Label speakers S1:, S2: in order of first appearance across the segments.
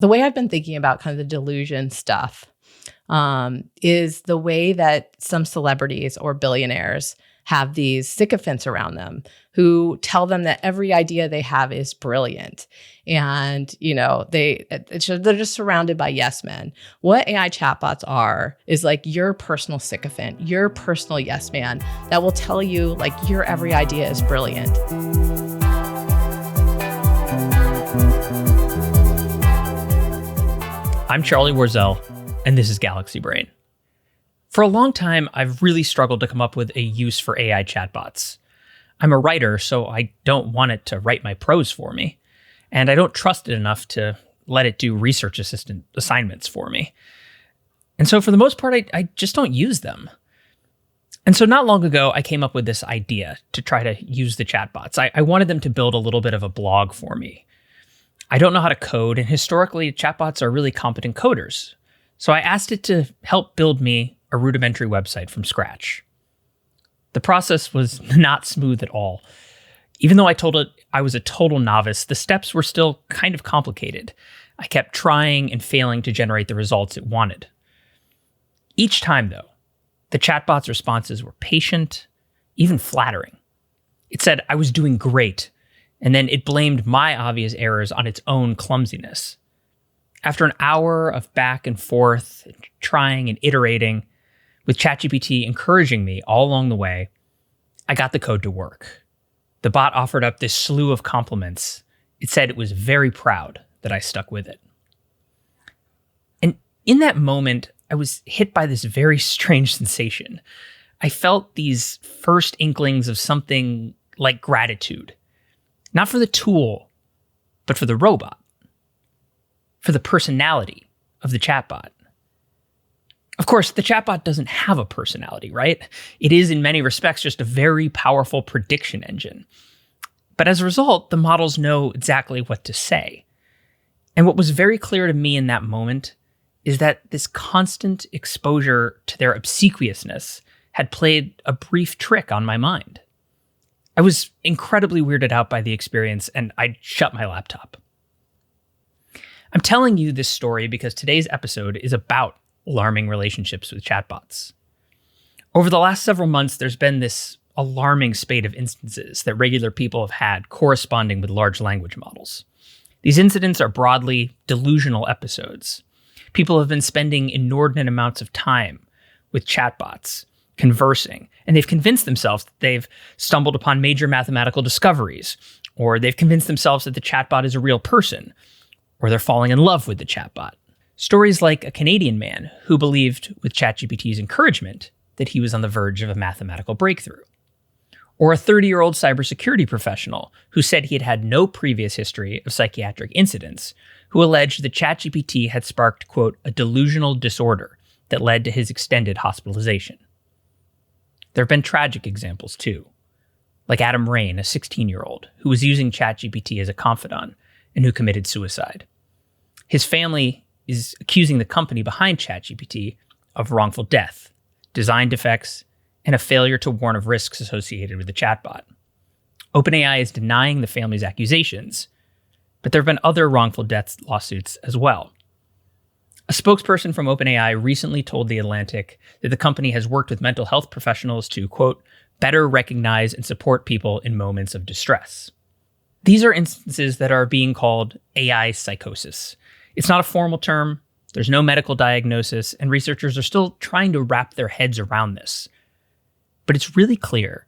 S1: The way I've been thinking about kind of the delusion stuff is the way that some celebrities or billionaires have these sycophants around them who tell them that every idea they have is brilliant. And, they're just surrounded by yes men. What AI chatbots are is like your personal sycophant, your personal yes man that will tell you like your every idea is brilliant.
S2: I'm Charlie Warzel, and this is Galaxy Brain. For a long time, I've really struggled to come up with a use for AI chatbots. I'm a writer, so I don't want it to write my prose for me, and I don't trust it enough to let it do research assistant assignments for me. And so for the most part, I just don't use them. And so not long ago, I came up with this idea to try to use the chatbots. I wanted them to build a little bit of a blog for me. I don't know how to code, and historically, chatbots are really competent coders. So I asked it to help build me a rudimentary website from scratch. The process was not smooth at all. Even though I told it I was a total novice, the steps were still kind of complicated. I kept trying and failing to generate the results it wanted. Each time, though, the chatbot's responses were patient, even flattering. It said I was doing great, and then it blamed my obvious errors on its own clumsiness. After an hour of back and forth, trying and iterating, with ChatGPT encouraging me all along the way, I got the code to work. The bot offered up this slew of compliments. It said it was very proud that I stuck with it. And in that moment, I was hit by this very strange sensation. I felt these first inklings of something like gratitude. Not for the tool, but for the robot. For the personality of the chatbot. Of course, the chatbot doesn't have a personality, right? It is in many respects just a very powerful prediction engine. But as a result, the models know exactly what to say. And what was very clear to me in that moment is that this constant exposure to their obsequiousness had played a brief trick on my mind. I was incredibly weirded out by the experience, and I shut my laptop. I'm telling you this story because today's episode is about alarming relationships with chatbots. Over the last several months, there's been this alarming spate of instances that regular people have had corresponding with large language models. These incidents are broadly delusional episodes. People have been spending inordinate amounts of time with chatbots, conversing, and they've convinced themselves that they've stumbled upon major mathematical discoveries, or they've convinced themselves that the chatbot is a real person, or they're falling in love with the chatbot. Stories like a Canadian man who believed, with ChatGPT's encouragement, that he was on the verge of a mathematical breakthrough. Or a 30-year-old cybersecurity professional who said he had had no previous history of psychiatric incidents, who alleged that ChatGPT had sparked, quote, a delusional disorder that led to his extended hospitalization. There have been tragic examples, too, like Adam Rain, a 16-year-old who was using ChatGPT as a confidant and who committed suicide. His family is accusing the company behind ChatGPT of wrongful death, design defects, and a failure to warn of risks associated with the chatbot. OpenAI is denying the family's accusations, but there have been other wrongful death lawsuits as well. A spokesperson from OpenAI recently told The Atlantic that the company has worked with mental health professionals to, quote, better recognize and support people in moments of distress. These are instances that are being called AI psychosis. It's not a formal term, there's no medical diagnosis, and researchers are still trying to wrap their heads around this. But it's really clear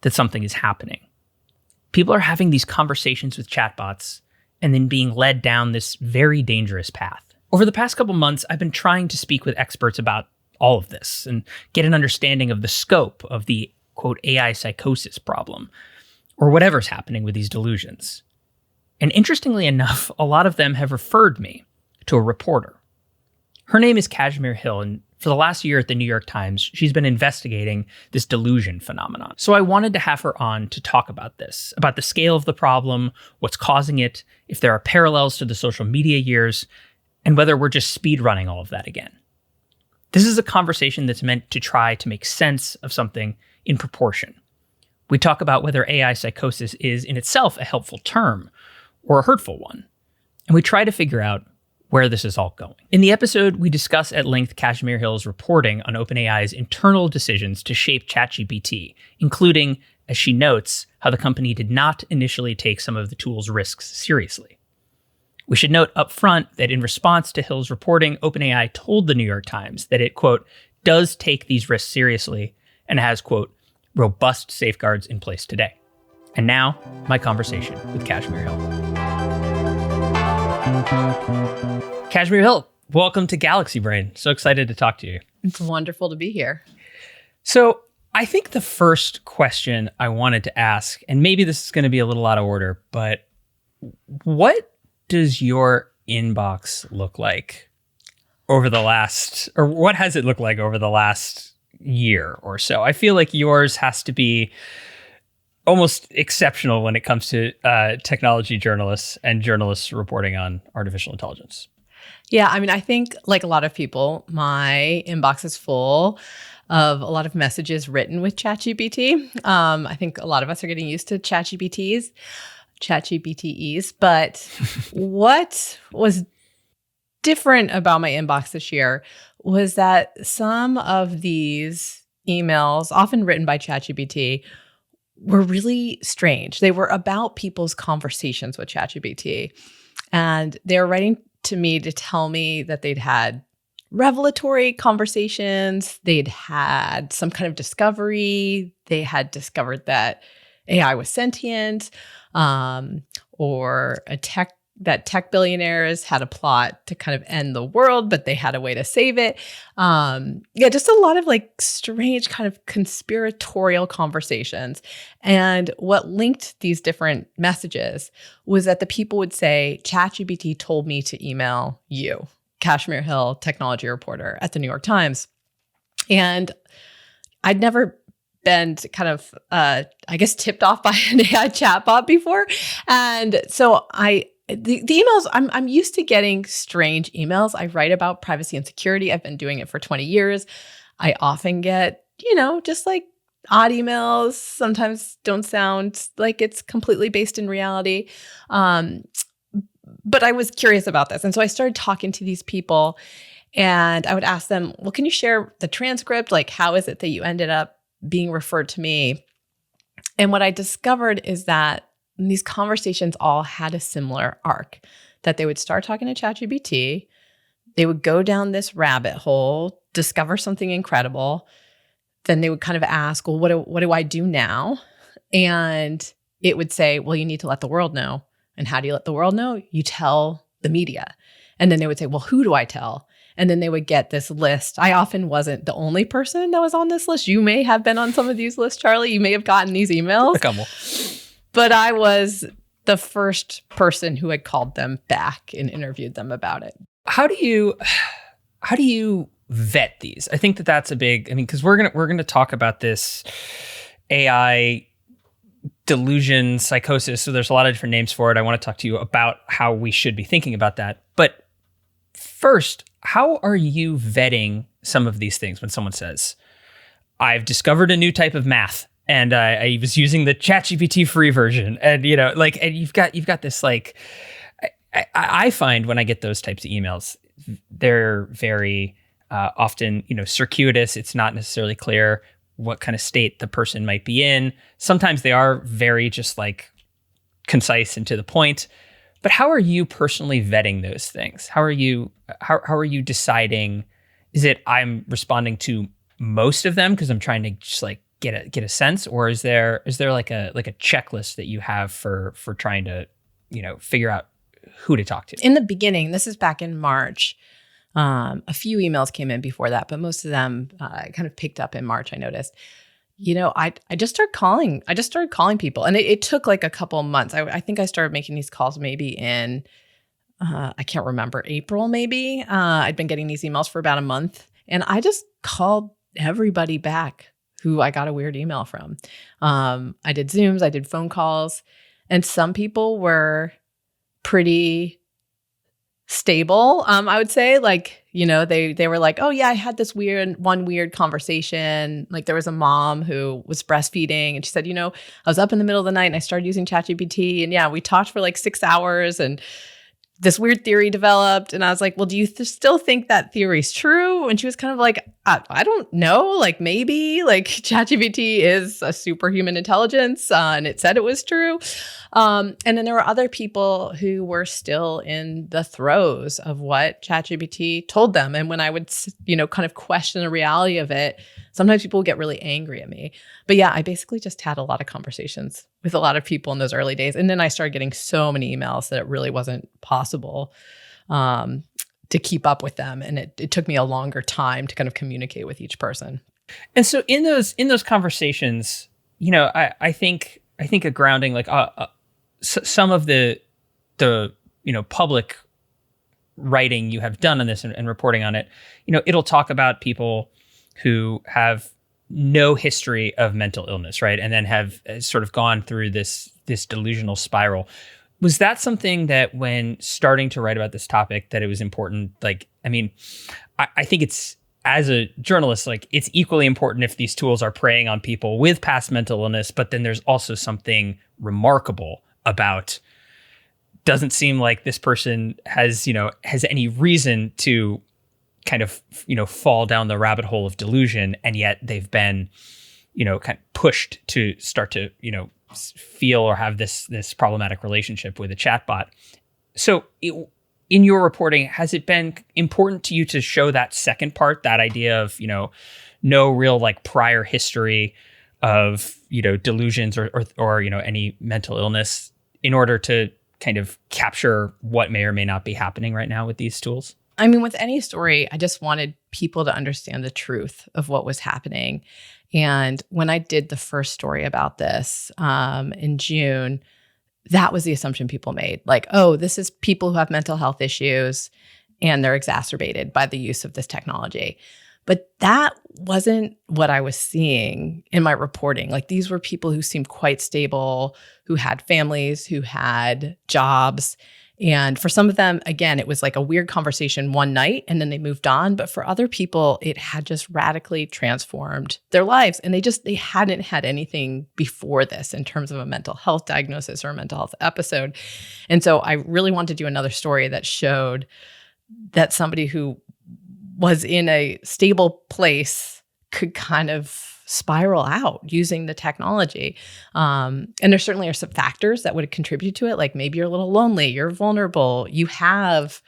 S2: that something is happening. People are having these conversations with chatbots and then being led down this very dangerous path. Over the past couple months, I've been trying to speak with experts about all of this and get an understanding of the scope of the, quote, AI psychosis problem, or whatever's happening with these delusions. And interestingly enough, a lot of them have referred me to a reporter. Her name is Kashmir Hill, and for the last year at the New York Times, she's been investigating this delusion phenomenon. So I wanted to have her on to talk about this, about the scale of the problem, what's causing it, if there are parallels to the social media years, and whether we're just speedrunning all of that again. This is a conversation that's meant to try to make sense of something in proportion. We talk about whether AI psychosis is in itself a helpful term or a hurtful one. And we try to figure out where this is all going. In the episode, we discuss at length Kashmir Hill's reporting on OpenAI's internal decisions to shape ChatGPT, including, as she notes, how the company did not initially take some of the tool's risks seriously. We should note up front that in response to Hill's reporting, OpenAI told the New York Times that it, quote, does take these risks seriously and has, quote, robust safeguards in place today. And now, my conversation with Kashmir Hill. Kashmir Hill, welcome to Galaxy Brain. So excited to talk to you.
S1: It's wonderful to be here.
S2: So I think the first question I wanted to ask, and maybe this is going to be a little out of order, but what does your inbox look like over the last, or what has it looked like over the last year or so? I feel like yours has to be almost exceptional when it comes to technology journalists and journalists reporting on artificial intelligence.
S1: Yeah, I mean, I think like a lot of people, my inbox is full of a lot of messages written with ChatGPT. I think a lot of us are getting used to ChatGPTs, but what was different about my inbox this year was that some of these emails, often written by ChatGPT, were really strange. They were about people's conversations with ChatGPT. And they were writing to me to tell me that they'd had revelatory conversations, they'd had some kind of discovery, they had discovered that AI was sentient, or that tech billionaires had a plot to kind of end the world, but they had a way to save it. Just a lot of like strange kind of conspiratorial conversations. And what linked these different messages was that the people would say, ChatGPT told me to email you, Kashmir Hill, technology reporter at the New York Times. And I'd never been kind of, tipped off by an AI chatbot before. And so the emails, I'm used to getting strange emails. I write about privacy and security. I've been doing it for 20 years. I often get, just like odd emails, sometimes don't sound like it's completely based in reality. But I was curious about this. And so I started talking to these people and I would ask them, well, can you share the transcript? Like, how is it that you ended up being referred to me? And what I discovered is that these conversations all had a similar arc, that they would start talking to ChatGPT, they would go down this rabbit hole, discover something incredible, then they would kind of ask, well, what do I do now? And it would say, well, you need to let the world know. And how do you let the world know? You tell the media. And then they would say, well, who do I tell? And then they would get this list. I often wasn't the only person that was on this list. You may have been on some of these lists, Charlie. You may have gotten these emails.
S2: A couple.
S1: But I was the first person who had called them back and interviewed them about it.
S2: How do you vet these? I think that's a big, because we're gonna talk about this AI delusion, psychosis. So there's a lot of different names for it. I want to talk to you about how we should be thinking about that. But first, how are you vetting some of these things when someone says, I've discovered a new type of math and I was using the ChatGPT free version, and and you've got this like, I find when I get those types of emails, they're very often circuitous. It's not necessarily clear what kind of state the person might be in. Sometimes they are very just like concise and to the point. But how are you personally vetting those things? How are you deciding? Is it I'm responding to most of them because I'm trying to just like get a sense, or is there like a checklist that you have for trying to figure out who to talk to?
S1: In the beginning, this is back in March. A few emails came in before that, but most of them kind of picked up in March. I noticed. I just started calling. I just started calling people, and it took like a couple of months. I think I started making these calls maybe in I can't remember, April maybe. I'd been getting these emails for about a month, and I just called everybody back who I got a weird email from. I did Zooms, I did phone calls, and some people were pretty stable. I would say they were like, oh yeah, I had this weird conversation. Like there was a mom who was breastfeeding and she said, I was up in the middle of the night and I started using ChatGPT and yeah, we talked for like 6 hours and this weird theory developed. And I was like, well, do you still think that theory's true? And she was kind of like, I don't know, like maybe like ChatGPT is a superhuman intelligence and it said it was true. And then there were other people who were still in the throes of what ChatGPT told them. And when I would, kind of question the reality of it, sometimes people would get really angry at me. But yeah, I basically just had a lot of conversations with a lot of people in those early days. And then I started getting so many emails that it really wasn't possible to keep up with them. And it took me a longer time to kind of communicate with each person.
S2: And so in those conversations, I think a grounding, like some of the public writing you have done on this and reporting on it, it'll talk about people who have no history of mental illness, right? And then have sort of gone through this delusional spiral. Was that something that when starting to write about this topic that it was important? Like, I mean, I think it's, as a journalist, like it's equally important if these tools are preying on people with past mental illness, but then there's also something remarkable about, doesn't seem like this person has any reason to kind of, fall down the rabbit hole of delusion. And yet they've been, kind of pushed to start to, feel or have this problematic relationship with a chatbot. So in your reporting, has it been important to you to show that second part, that idea of, no real like prior history of, delusions or any mental illness in order to kind of capture what may or may not be happening right now with these tools?
S1: I mean, with any story, I just wanted people to understand the truth of what was happening. And when I did the first story about this in June, that was the assumption people made. Like, oh, this is people who have mental health issues and they're exacerbated by the use of this technology. But that wasn't what I was seeing in my reporting. Like, these were people who seemed quite stable, who had families, who had jobs. And for some of them, again, it was like a weird conversation one night and then they moved on. But for other people, it had just radically transformed their lives. And they hadn't had anything before this in terms of a mental health diagnosis or a mental health episode. And so I really wanted to do another story that showed that somebody who was in a stable place could kind of spiral out using the technology. And there certainly are some factors that would contribute to it. Like maybe you're a little lonely, you're vulnerable, you have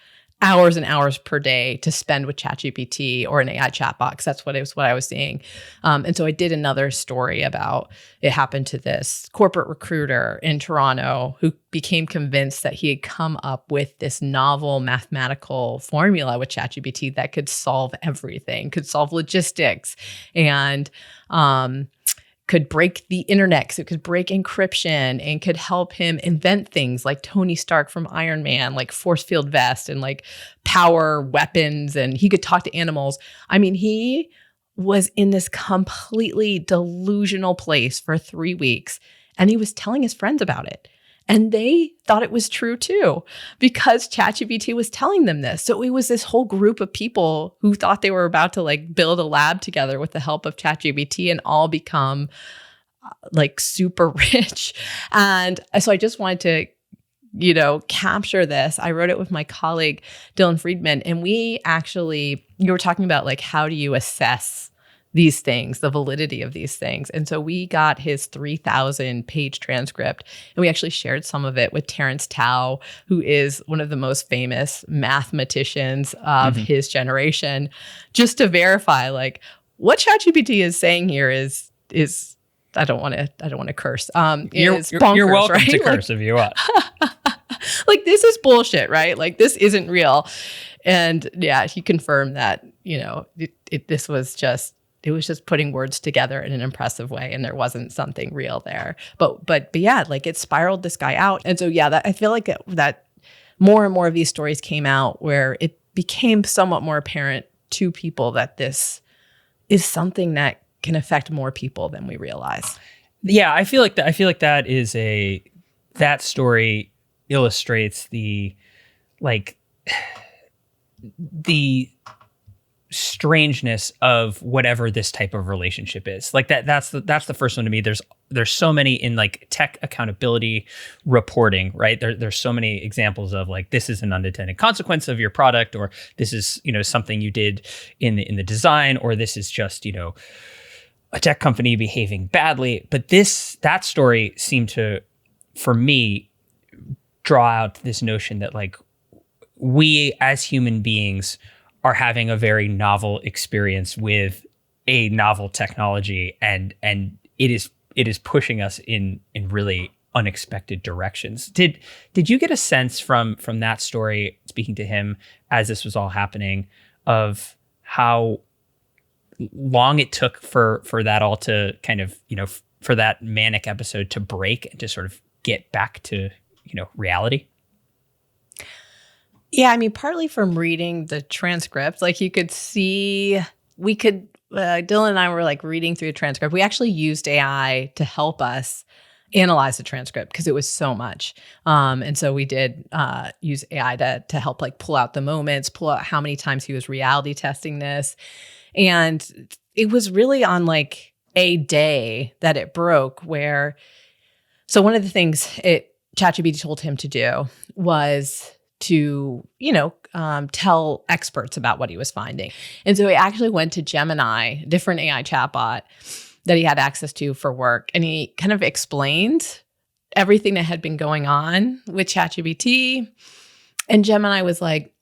S1: hours and hours per day to spend with ChatGPT or an AI chatbot, because that's what I was seeing. And so I did another story about it happened to this corporate recruiter in Toronto who became convinced that he had come up with this novel mathematical formula with ChatGPT that could solve everything, could solve logistics, and could break the internet, so it could break encryption and could help him invent things like Tony Stark from Iron Man, like force field vest and like power weapons, and he could talk to animals. I mean, he was in this completely delusional place for 3 weeks, and he was telling his friends about it. And they thought it was true too, because ChatGPT was telling them this. So it was this whole group of people who thought they were about to like build a lab together with the help of ChatGPT and all become like super rich. And so I just wanted to, capture this. I wrote it with my colleague, Dylan Friedman, and you were talking about like, how do you assess these things, the validity of these things. And so we got his 3,000 page transcript, and we actually shared some of it with Terrence Tao, who is one of the most famous mathematicians of his generation, just to verify like what ChatGPT is saying here is I don't want to curse.
S2: You're
S1: bonkers,
S2: you're welcome
S1: right?
S2: to curse if you want.
S1: Like, this is bullshit, right? Like, this isn't real. And yeah, he confirmed that, it was just putting words together in an impressive way, and there wasn't something real there. But yeah, like it spiraled this guy out. And so yeah, I feel like that more and more of these stories came out where it became somewhat more apparent to people that this is something that can affect more people than we realize.
S2: Yeah, I feel like that story illustrates the strangeness of whatever this type of relationship is. Like that's the first one to me. There's so many in like tech accountability reporting, right? There's so many examples of like, this is an unintended consequence of your product, or this is, something you did in the design, or this is just, a tech company behaving badly. But that story seemed to, for me, draw out this notion that like we as human beings are having a very novel experience with a novel technology, and it is pushing us in really unexpected directions. Did you get a sense from that story, speaking to him as this was all happening, of how long it took for that all to kind of, for that manic episode to break and to sort of get back to, reality?
S1: Yeah, I mean, partly from reading the transcript, like you could see, Dylan and I were like reading through the transcript. We actually used AI to help us analyze the transcript because it was so much. And so we did use AI to help like pull out the moments, pull out how many times he was reality testing this. And it was really on like a day that it broke so one of the things ChatGPT told him to do was to, tell experts about what he was finding. And so he actually went to Gemini, a different AI chatbot that he had access to for work. And he kind of explained everything that had been going on with ChatGPT. And Gemini was like,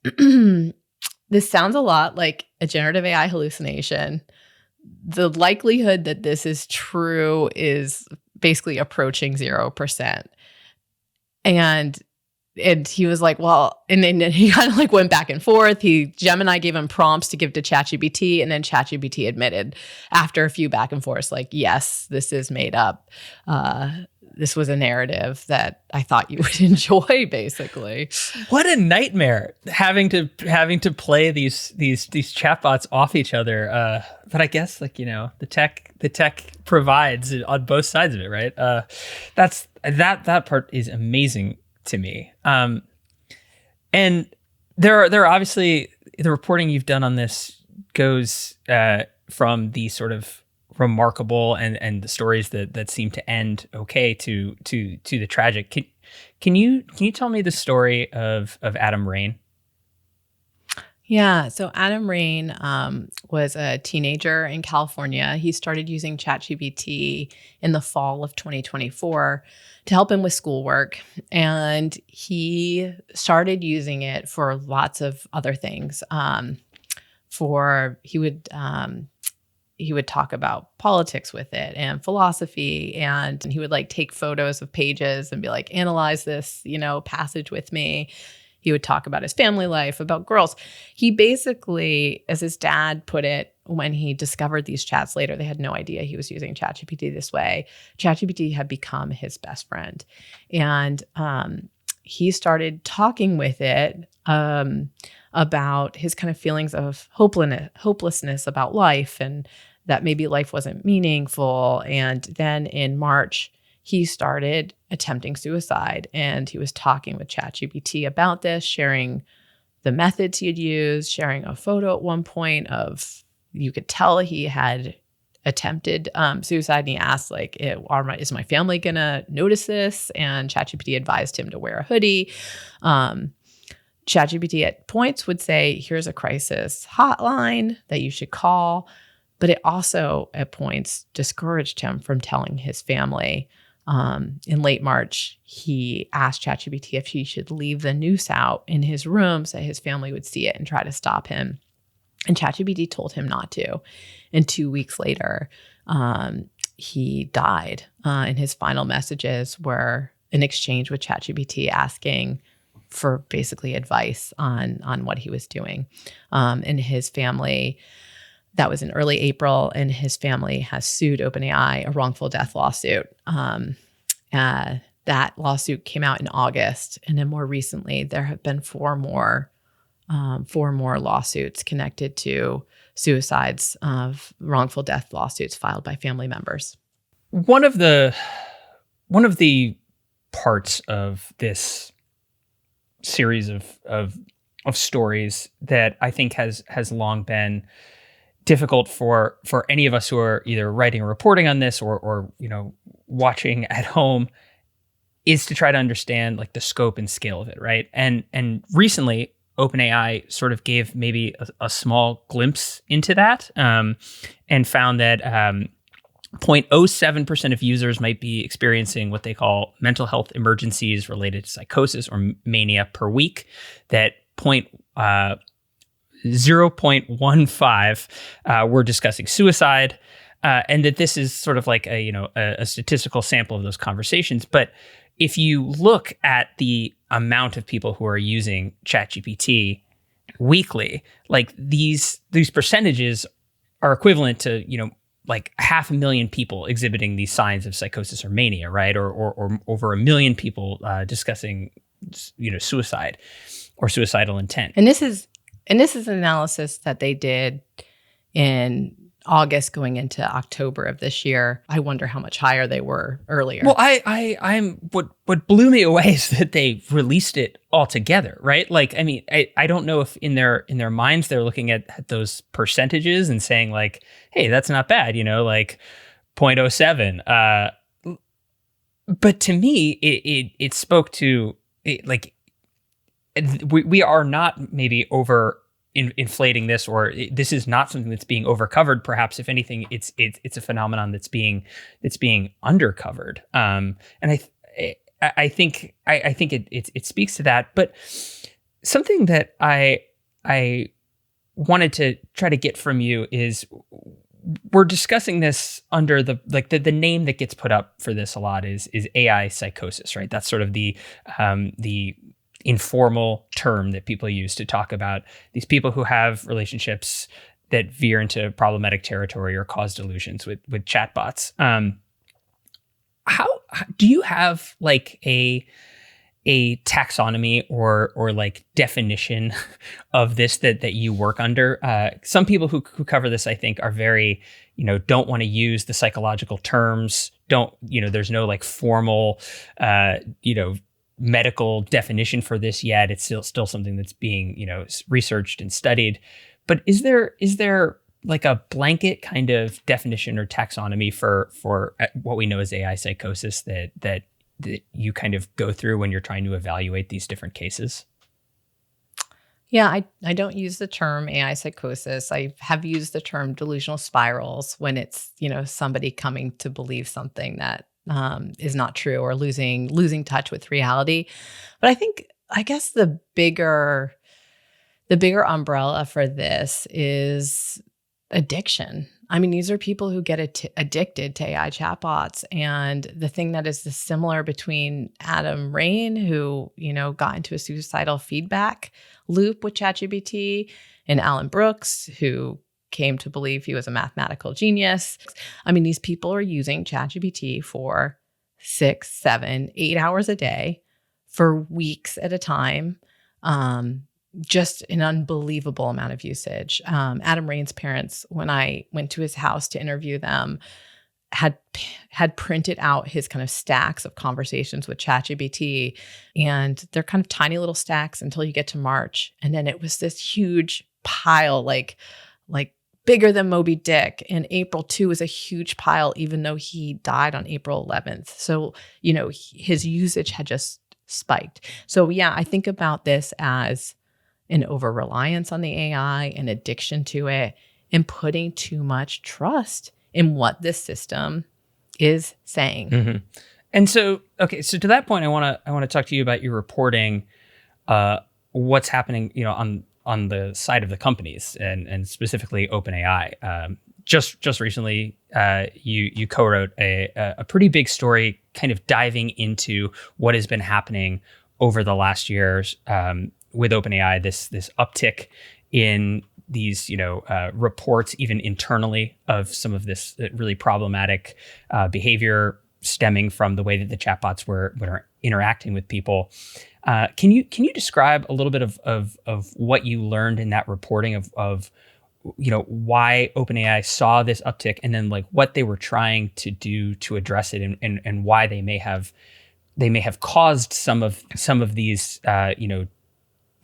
S1: this sounds a lot like a generative AI hallucination. The likelihood that this is true is basically approaching 0%. And he was like, well, and then he kind of like went back and forth. Gemini gave him prompts to give to ChatGPT, and then ChatGPT admitted after a few back and forths, like, yes, this is made up. This was a narrative that I thought you would enjoy, basically.
S2: What a nightmare having to play these chatbots off each other. But I guess like, the tech provides on both sides of it, right? That part is amazing to me. And there are obviously, the reporting you've done on this goes from the sort of remarkable and the stories that seem to end okay to the tragic. Can you tell me the story of Adam Rain?
S1: Yeah, so Adam Rain was a teenager in California. He started using ChatGPT in the fall of 2024 to help him with schoolwork. And he started using it for lots of other things. He would talk about politics with it and philosophy, and he would like take photos of pages and be like, analyze this, passage with me. He would talk about his family life, about girls. He basically, as his dad put it, when he discovered these chats later, they had no idea he was using ChatGPT this way. ChatGPT had become his best friend. And he started talking with it about his kind of feelings of hopelessness about life, and that maybe life wasn't meaningful. And then in March, he started attempting suicide, and he was talking with ChatGPT about this, sharing the methods he had used, sharing a photo at one point of, you could tell he had attempted suicide, and he asked like, is my family gonna notice this? And ChatGPT advised him to wear a hoodie. ChatGPT at points would say, here's a crisis hotline that you should call. But it also at points discouraged him from telling his family. In late March, he asked ChatGPT if he should leave the noose out in his room so his family would see it and try to stop him. And ChatGPT told him not to. And 2 weeks later, he died. And his final messages were an exchange with ChatGPT asking for basically advice on what he was doing. And his family, that was in early April, and his family has sued OpenAI, a wrongful death lawsuit. That lawsuit came out in August. And then more recently, there have been four more lawsuits connected to suicides, of wrongful death lawsuits filed by family members.
S2: One of the parts of this series of stories that I think has long been difficult for any of us who are either writing or reporting on this or watching at home is to try to understand like the scope and scale of it, right? And recently, OpenAI sort of gave maybe a small glimpse into that, and found that 0.07% of users might be experiencing what they call mental health emergencies related to psychosis or mania per week. That 0.15 were discussing suicide, and that this is sort of like a statistical sample of those conversations. But if you look at the amount of people who are using ChatGPT weekly, like these percentages are equivalent to like 500,000 people exhibiting these signs of psychosis or mania, right? Or over 1 million people discussing suicide or suicidal intent.
S1: And this is an analysis that they did in August going into October of this year. I wonder how much higher they were earlier.
S2: Well, I'm what blew me away is that they released it all together, right? Like, I mean, I don't know if in their minds they're looking at those percentages and saying like, hey, that's not bad, like 0.07. But to me, it spoke to it, like we are not maybe over inflating this, or this is not something that's being overcovered. Perhaps, if anything, it's a phenomenon that's being undercovered. And I think it speaks to that. But something that I wanted to try to get from you is, we're discussing this under the name that gets put up for this a lot is AI psychosis, right? That's sort of the informal term that people use to talk about these people who have relationships that veer into problematic territory or cause delusions with chatbots. How do you have like a taxonomy or like definition of this that you work under? Some people who cover this, I think, are very, don't want to use the psychological terms. There's no like formal, medical definition for this yet. It's still something that's being, researched and studied. But is there like a blanket kind of definition or taxonomy for what we know as AI psychosis that you kind of go through when you're trying to evaluate these different cases?
S1: Yeah, I don't use the term AI psychosis. I have used the term delusional spirals when it's, somebody coming to believe something that is not true, or losing touch with reality. But I guess the bigger umbrella for this is addiction. I mean, these are people who get addicted to AI chatbots. And the thing that is similar between Adam Rain, who, got into a suicidal feedback loop with ChatGPT, and Alan Brooks, who came to believe he was a mathematical genius. I mean, these people are using ChatGPT for 6, 7, 8 hours a day for weeks at a time. Just an unbelievable amount of usage. Adam Rain's parents, when I went to his house to interview them, had printed out his kind of stacks of conversations with ChatGPT, and they're kind of tiny little stacks until you get to March, and then it was this huge pile, like bigger than Moby Dick. And April 2 was a huge pile, even though he died on April 11th. So, his usage had just spiked. So yeah, I think about this as an over-reliance on the AI, an addiction to it, and putting too much trust in what this system is saying.
S2: Mm-hmm. And so to that point, I want to talk to you about your reporting, what's happening, on the side of the companies and specifically OpenAI. Just recently, you co-wrote a pretty big story, kind of diving into what has been happening over the last years with OpenAI. This uptick in these reports, even internally, of some of this really problematic behavior stemming from the way that the chatbots were interacting with people. Can you describe a little bit of what you learned in that reporting of why OpenAI saw this uptick, and then like what they were trying to do to address it, and why they may have caused some of these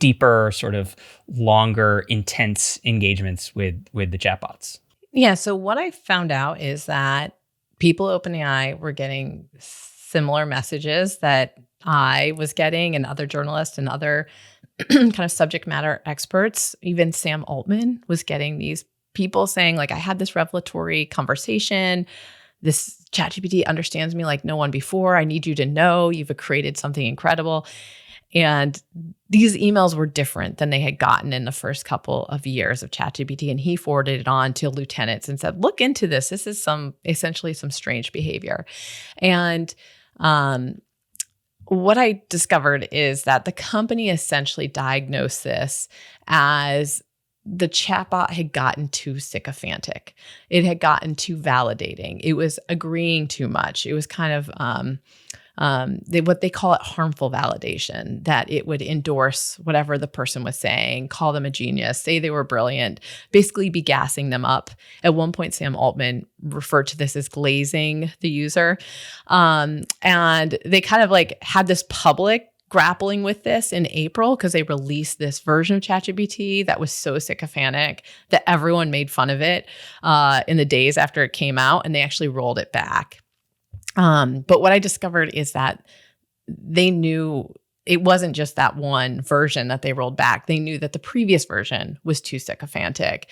S2: deeper, sort of longer, intense engagements with the chatbots?
S1: Yeah. So what I found out is that people at OpenAI were getting similar messages that I was getting, and other journalists and other kind of subject matter experts. Even Sam Altman was getting these people saying, like, I had this revelatory conversation. This ChatGPT understands me like no one before. I need you to know you've created something incredible. And these emails were different than they had gotten in the first couple of years of ChatGPT. And he forwarded it on to lieutenants and said, look into this. This is essentially some strange behavior. And what I discovered is that the company essentially diagnosed this as the chatbot had gotten too sycophantic. It had gotten too validating. It was agreeing too much. It was kind of what they call it harmful validation, that it would endorse whatever the person was saying, call them a genius, say they were brilliant, basically be gassing them up. At one point, Sam Altman referred to this as glazing the user. And they kind of like had this public grappling with this in April because they released this version of ChatGPT that was so sycophantic that everyone made fun of it in the days after it came out, and they actually rolled it back. But what I discovered is that they knew it wasn't just that one version that they rolled back. They knew that the previous version was too sycophantic.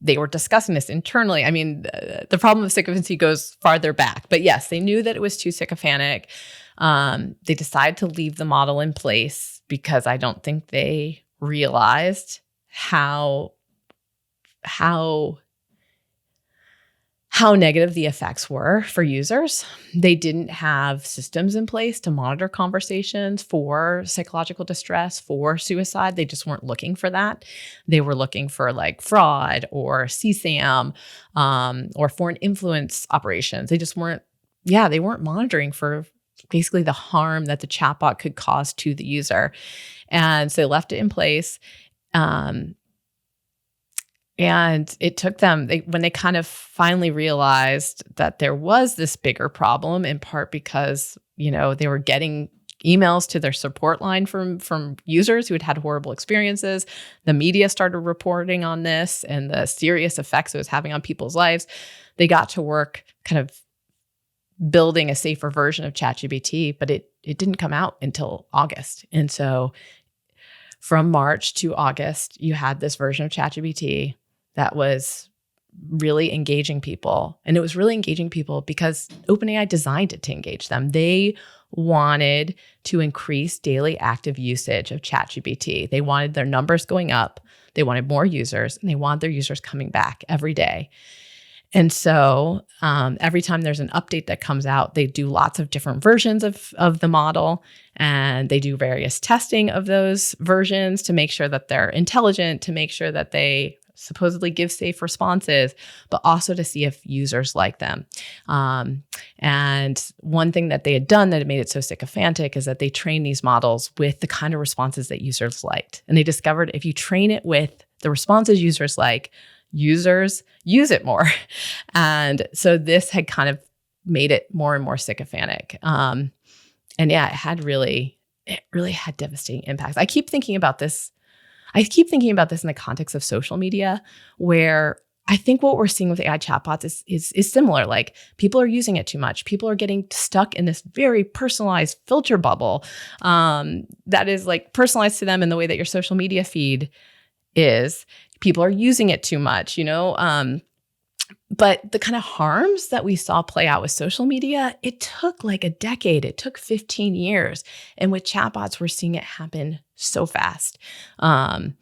S1: They were discussing this internally. I mean, the problem of sycophancy goes farther back. But yes, they knew that it was too sycophantic. They decided to leave the model in place because I don't think they realized how negative the effects were for users. They didn't have systems in place to monitor conversations for psychological distress, for suicide. They just weren't looking for that. They were looking for like fraud or CSAM or foreign influence operations. They just weren't, they weren't monitoring for basically the harm that the chatbot could cause to the user. And so they left it in place. And it took them, when they kind of finally realized that there was this bigger problem, in part because, they were getting emails to their support line from users who had had horrible experiences. The media started reporting on this and the serious effects it was having on people's lives. They got to work kind of building a safer version of ChatGPT, but it didn't come out until August. And so from March to August, you had this version of ChatGPT that was really engaging people. And it was really engaging people because OpenAI designed it to engage them. They wanted to increase daily active usage of ChatGPT. They wanted their numbers going up. They wanted more users, and they wanted their users coming back every day. And so every time there's an update that comes out, they do lots of different versions of the model, and they do various testing of those versions to make sure that they're intelligent, to make sure that they supposedly give safe responses, but also to see if users like them. And one thing that they had done that had made it so sycophantic is that they trained these models with the kind of responses that users liked. And they discovered if you train it with the responses users like, users use it more. And so this had kind of made it more and more sycophantic. And it really had devastating impacts. I keep thinking about this in the context of social media, where I think what we're seeing with AI chatbots is similar. Like, people are using it too much. People are getting stuck in this very personalized filter bubble that is like personalized to them in the way that your social media feed is. People are using it too much, but the kind of harms that we saw play out with social media, it took like a decade. It took 15 years. And with chatbots, we're seeing it happen so fast. You and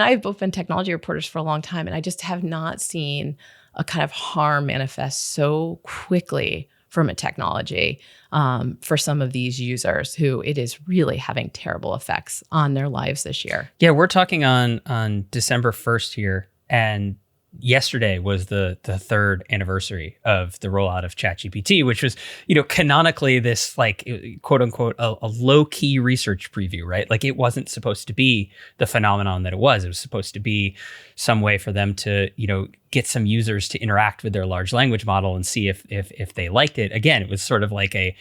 S1: I have both been technology reporters for a long time, and I just have not seen a kind of harm manifest so quickly from a technology for some of these users who it is really having terrible effects on their lives this year.
S2: Yeah, we're talking on December 1st here, and yesterday was the third anniversary of the rollout of ChatGPT, which was, canonically this like quote unquote a low key research preview, right? Like it wasn't supposed to be the phenomenon that it was. It was supposed to be some way for them to, get some users to interact with their large language model and see if they liked it. Again, it was sort of like a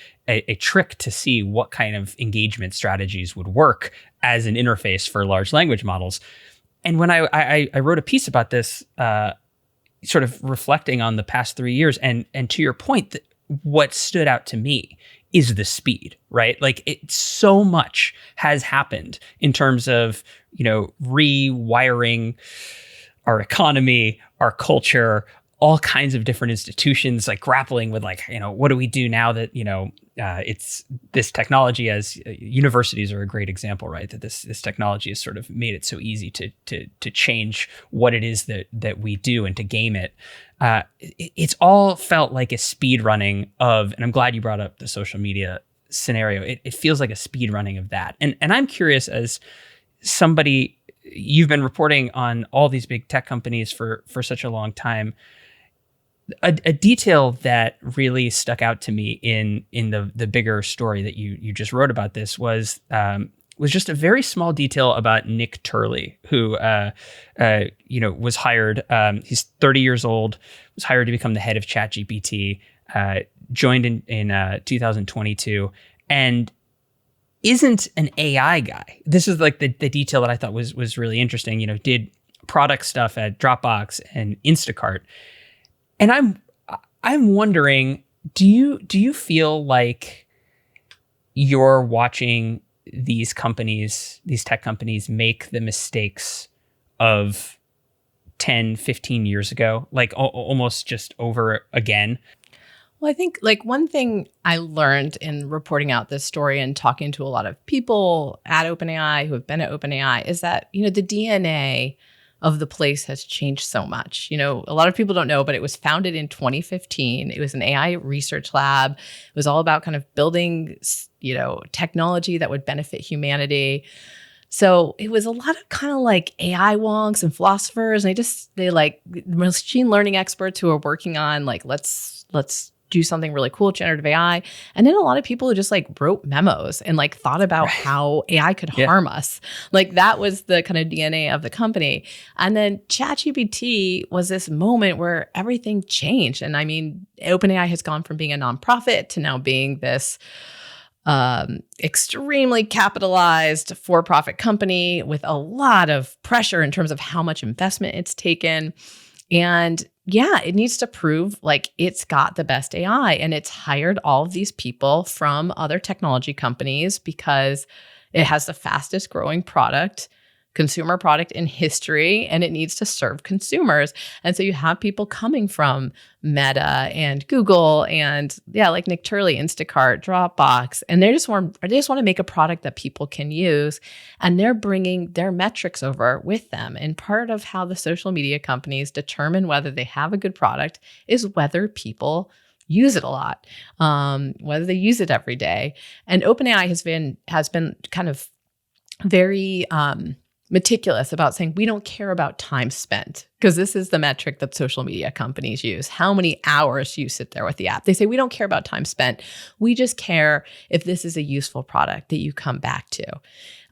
S2: trick to see what kind of engagement strategies would work as an interface for large language models. And when I wrote a piece about this, sort of reflecting on the past 3 years, and to your point, what stood out to me is the speed, right? Like so much has happened in terms of, rewiring our economy, our culture, all kinds of different institutions, like grappling with like, what do we do now that, it's this technology, as universities are a great example, right? That this technology has sort of made it so easy to change what it is that we do and to game it. It's all felt like a speed running of, and I'm glad you brought up the social media scenario. It feels like a speed running of that. And I'm curious, as somebody, you've been reporting on all these big tech companies for such a long time. A detail that really stuck out to me in the bigger story that you just wrote about this was just a very small detail about Nick Turley, who was hired. He's 30 years old, was hired to become the head of ChatGPT, joined in 2022, and isn't an AI guy. This is like the detail that I thought was really interesting. Did product stuff at Dropbox and Instacart. And I'm wondering, do you feel like you're watching these tech companies make the mistakes of 10, 15 years ago, like almost just over again?
S1: Well, I think like one thing I learned in reporting out this story and talking to a lot of people at OpenAI who have been at OpenAI is that, the DNA of the place has changed so much. A lot of people don't know, but it was founded in 2015. It was an AI research lab. It was all about kind of building, technology that would benefit humanity. So it was a lot of kind of like AI wonks and philosophers. And they like machine learning experts who are working on like, let's do something really cool with generative AI. And then a lot of people who just like wrote memos and like thought about how AI could harm us. Like that was the kind of DNA of the company. And then ChatGPT was this moment where everything changed. And I mean, OpenAI has gone from being a nonprofit to now being this extremely capitalized for-profit company with a lot of pressure in terms of how much investment it's taken. And yeah, it needs to prove like it's got the best AI, and it's hired all of these people from other technology companies because it has the fastest growing consumer product in history, and it needs to serve consumers. And so you have people coming from Meta and Google and like Nick Turley, Instacart, Dropbox, and they just want to make a product that people can use, and they're bringing their metrics over with them. And part of how the social media companies determine whether they have a good product is whether people use it a lot, whether they use it every day. And OpenAI has been kind of very meticulous about saying we don't care about time spent, because this is the metric that social media companies use. How many hours you sit there with the app. They say we don't care about time spent. We just care if this is a useful product that you come back to.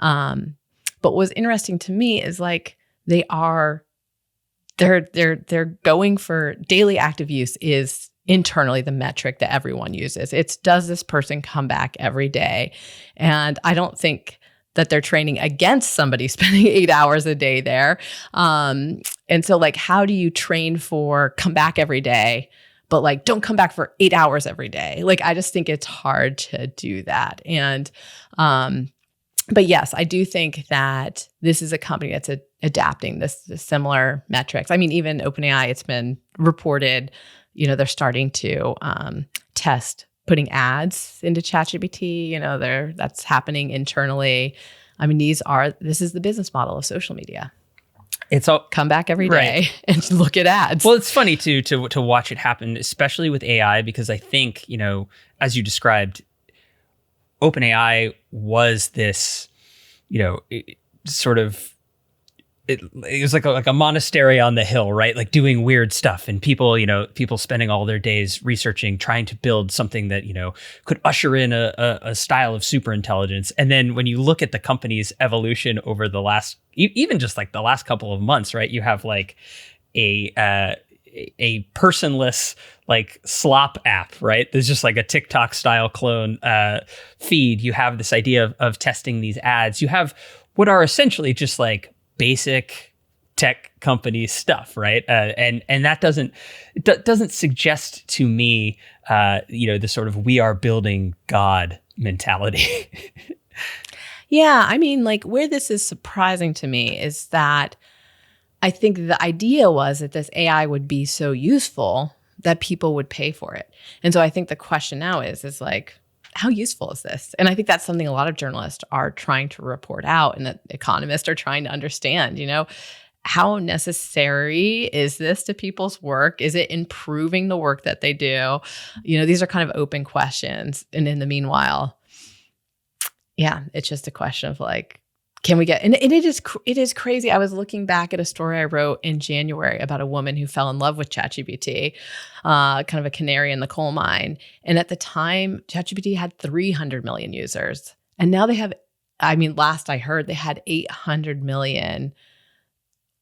S1: But what's interesting to me is like they're going for daily active use is internally the metric that everyone uses. It's does this person come back every day? And I don't think that they're training against somebody spending 8 hours a day there. And so like, how do you train for come back every day, but like, don't come back for 8 hours every day? Like, I just think it's hard to do that. And, but yes, I do think that this is a company that's adapting this similar metrics. I mean, even OpenAI, it's been reported, they're starting to test putting ads into ChatGPT, that's happening internally. I mean, this is the business model of social media. It's all come back every day and look at ads.
S2: Well, it's funny too to watch it happen, especially with AI, because I think, as you described, OpenAI was this, sort of it was like a monastery on the hill, right? Like doing weird stuff, and people spending all their days researching, trying to build something that, could usher in a style of super intelligence. And then when you look at the company's evolution over the last, even just like the last couple of months, right? You have like a personless like slop app, right? There's just like a TikTok style clone feed. You have this idea of testing these ads. You have what are essentially just like basic tech company stuff, right? And that doesn't suggest to me, the sort of we are building God mentality.
S1: Yeah, I mean, like where this is surprising to me is that I think the idea was that this AI would be so useful that people would pay for it. And so I think the question now is like, how useful is this? And I think that's something a lot of journalists are trying to report out and that economists are trying to understand, how necessary is this to people's work? Is it improving the work that they do? These are kind of open questions. And in the meanwhile, yeah, it's just a question of like, can we get, and it is crazy. I was looking back at a story I wrote in January about a woman who fell in love with ChatGPT, kind of a canary in the coal mine. And at the time, ChatGPT had 300 million users. And now they have, last I heard, they had 800 million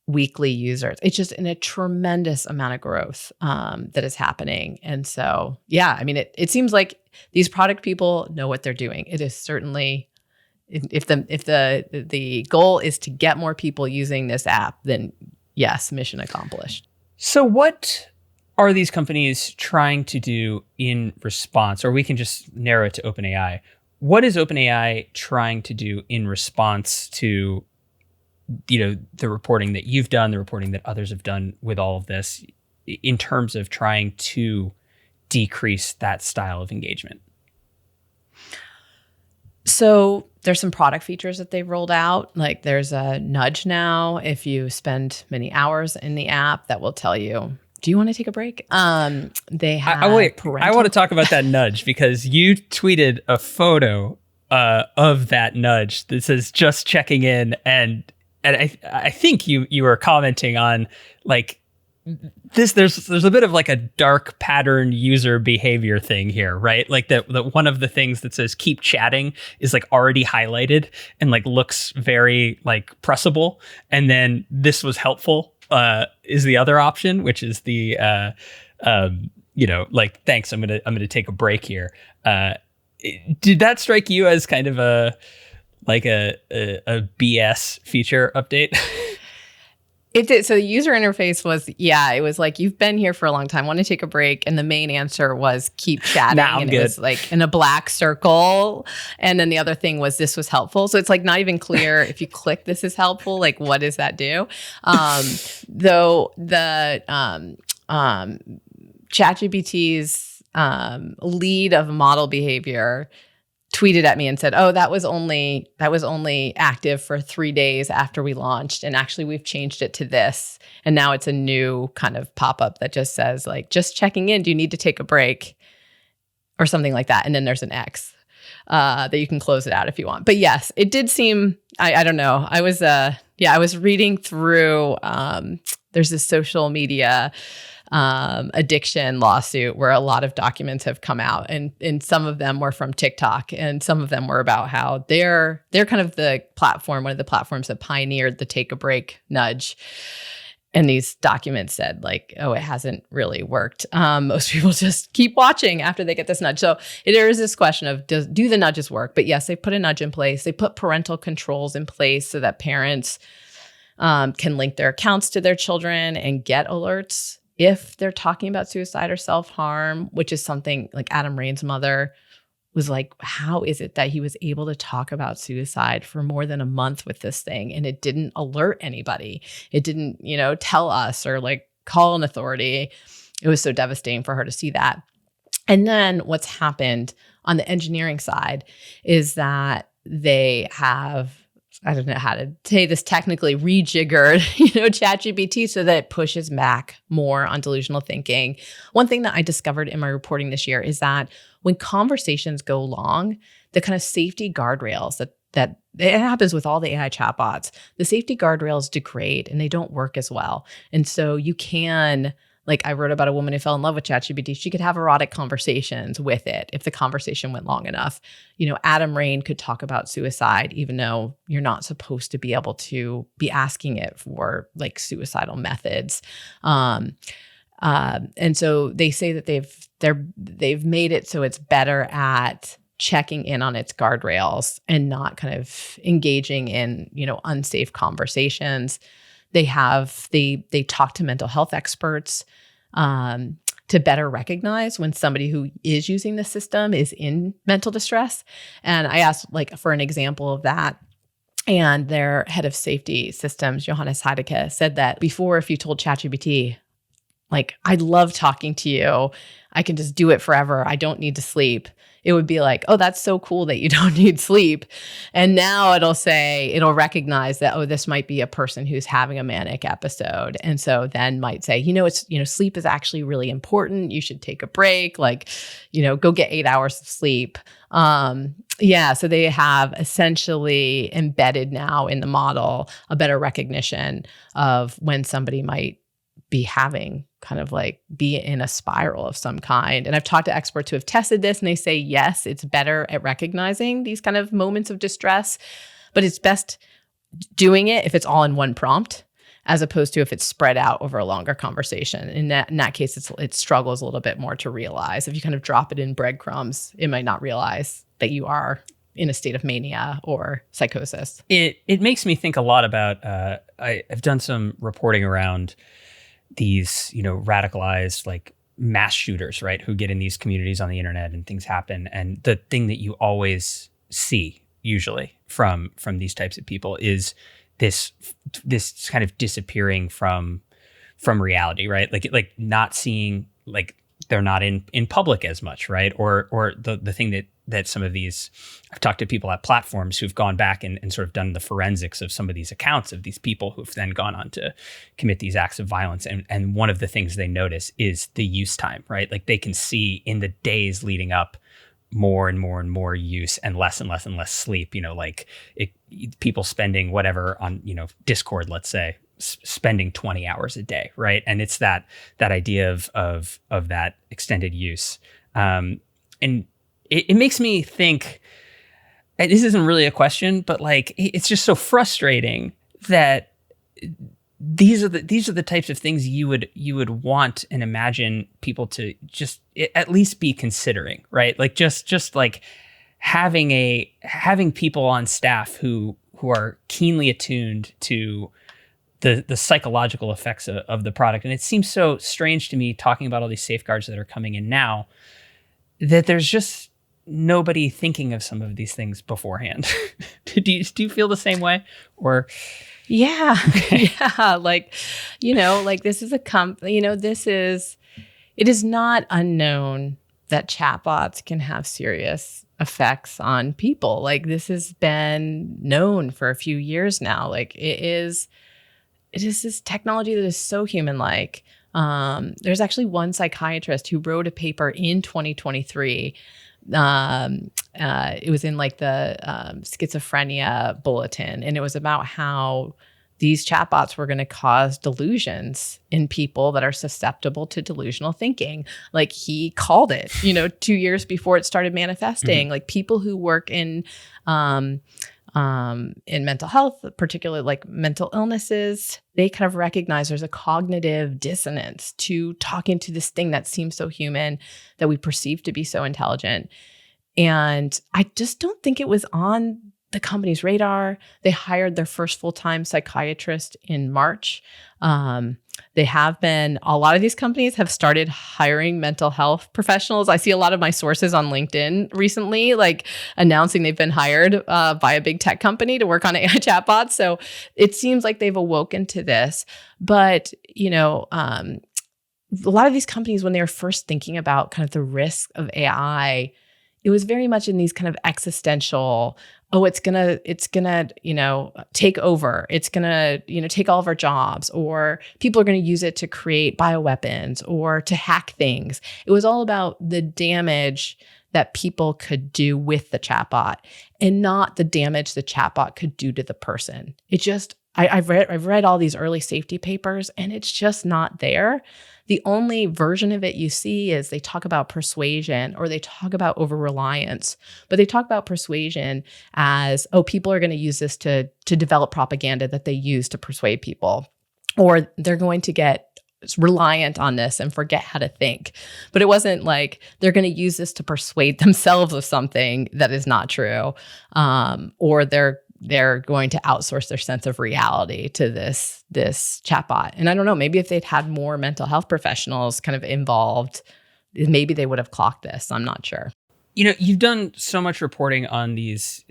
S1: weekly users. It's just in a tremendous amount of growth that is happening. And so, yeah, it seems like these product people know what they're doing. It is certainly, if the goal is to get more people using this app, then yes, mission accomplished.
S2: So what are these companies trying to do in response? Or we can just narrow it to OpenAI. What is OpenAI trying to do in response to, the reporting that you've done, the reporting that others have done with all of this, in terms of trying to decrease that style of engagement?
S1: So there's some product features that they've rolled out. Like there's a nudge now. If you spend many hours in the app, that will tell you, do you want to take a break? They have
S2: I want to talk about that nudge because you tweeted a photo of that nudge that says just checking in. And I think you were commenting on like this, there's a bit of like a dark pattern user behavior thing here, right? Like that one of the things that says keep chatting is like already highlighted and like looks very like pressable. And then this was helpful is the other option, which is the like thanks, I'm gonna take a break here. Did that strike you as kind of a BS feature update?
S1: It did. So the user interface was, it was like, you've been here for a long time, want to take a break. And the main answer was keep chatting.
S2: Nah, I'm
S1: and
S2: good.
S1: It was like in a black circle. And then the other thing was this was helpful. So it's like not even clear if you click this is helpful, like what does that do? Though the ChatGPT's lead of model behavior tweeted at me and said, oh, that was only active for 3 days after we launched. And actually we've changed it to this. And now it's a new kind of pop-up that just says like, just checking in. Do you need to take a break? Or something like that. And then there's an X that you can close it out if you want. But yes, it did seem, I don't know. I was reading through, there's this social media addiction lawsuit where a lot of documents have come out, and some of them were from TikTok, and some of them were about how they're kind of the platform, one of the platforms that pioneered the take a break nudge. And these documents said like, oh, it hasn't really worked. Most people just keep watching after they get this nudge. So there is this question of do the nudges work? But yes, they put a nudge in place. They put parental controls in place so that parents can link their accounts to their children and get alerts if they're talking about suicide or self-harm, which is something like Adam Rain's mother was like, how is it that he was able to talk about suicide for more than a month with this thing and it didn't alert anybody? It didn't, tell us or like call an authority. It was so devastating for her to see that. And then what's happened on the engineering side is that they have, I don't know how to say this technically, rejiggered, ChatGPT so that it pushes back more on delusional thinking. One thing that I discovered in my reporting this year is that when conversations go long, the kind of safety guardrails that that it happens with all the AI chatbots, the safety guardrails degrade and they don't work as well. And so you can, like I wrote about a woman who fell in love with ChatGPT. She could have erotic conversations with it if the conversation went long enough. Adam Rain could talk about suicide, even though you're not supposed to be able to be asking it for like suicidal methods. And so they say that they've made it so it's better at checking in on its guardrails and not kind of engaging in, unsafe conversations. They talk to mental health experts to better recognize when somebody who is using the system is in mental distress. And I asked for an example of that. And their head of safety systems, Johannes Heidecke, said that before, if you told ChatGPT, I love talking to you, I can just do it forever, I don't need to sleep, it would be like, oh, that's so cool that you don't need sleep. And now it'll recognize that, oh, this might be a person who's having a manic episode. And so then might say, sleep is actually really important. You should take a break, go get 8 hours of sleep. So they have essentially embedded now in the model a better recognition of when somebody might be having be in a spiral of some kind. And I've talked to experts who have tested this and they say, yes, it's better at recognizing these kind of moments of distress, but it's best doing it if it's all in one prompt, as opposed to if it's spread out over a longer conversation. In that case, it struggles a little bit more to realize. If you kind of drop it in breadcrumbs, it might not realize that you are in a state of mania or psychosis.
S2: It makes me think a lot about, I've done some reporting around these, radicalized mass shooters, right? Who get in these communities on the internet and things happen. And the thing that you always see usually from these types of people is this kind of disappearing from reality, right? Like not seeing, they're not in public as much, right? Or the thing that some of these, I've talked to people at platforms who've gone back and sort of done the forensics of some of these accounts of these people who've then gone on to commit these acts of violence. And one of the things they notice is the use time, right? Like they can see in the days leading up more and more and more use and less and less and less sleep, people spending whatever on, Discord, let's say, spending 20 hours a day, right? And it's that idea of that extended use. And it makes me think, and this isn't really a question, but it's just so frustrating that these are the types of things you would want and imagine people to just at least be considering, right? Just having people on staff who are keenly attuned to the psychological effects of the product. And it seems so strange to me, talking about all these safeguards that are coming in now, that there's just nobody thinking of some of these things beforehand. Do you feel the same way? Or
S1: yeah. Yeah, this is it is not unknown that chatbots can have serious effects on people. This has been known for a few years now. It is this technology that is so human-like. There's actually one psychiatrist who wrote a paper in 2023. It was in the schizophrenia bulletin, and it was about how these chatbots were going to cause delusions in people that are susceptible to delusional thinking. He called it, 2 years before it started manifesting.
S2: Mm-hmm.
S1: People who work in mental health, particularly mental illnesses, they kind of recognize there's a cognitive dissonance to talking to this thing that seems so human, that we perceive to be so intelligent. And I just don't think it was on the company's radar. They hired their first full-time psychiatrist in March. They have been, a lot of these companies have started hiring mental health professionals. I see a lot of my sources on LinkedIn recently, announcing they've been hired by a big tech company to work on AI chatbots. So it seems like they've awoken to this. But, a lot of these companies, when they were first thinking about kind of the risk of AI, it was very much in these kind of existential, it's gonna, take over. It's gonna, take all of our jobs, or people are gonna use it to create bioweapons or to hack things. It was all about the damage that people could do with the chatbot and not the damage the chatbot could do to the person. It just, I've read all these early safety papers and it's just not there. The only version of it you see is they talk about persuasion or they talk about over-reliance, but they talk about persuasion as, oh, people are going to use this to develop propaganda that they use to persuade people, or they're going to get reliant on this and forget how to think. But it wasn't like they're going to use this to persuade themselves of something that is not true, or they're going to outsource their sense of reality to this chatbot. And I don't know, maybe if they'd had more mental health professionals kind of involved, maybe they would have clocked this. I'm not sure.
S2: You know, you've done so much reporting on these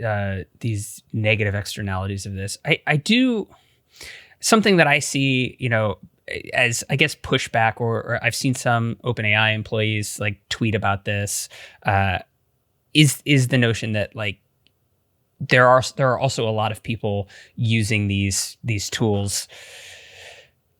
S2: negative externalities of this. I do something that I see, you know, as I guess pushback, or I've seen some OpenAI employees like tweet about this, is the notion that like there are also a lot of people using these tools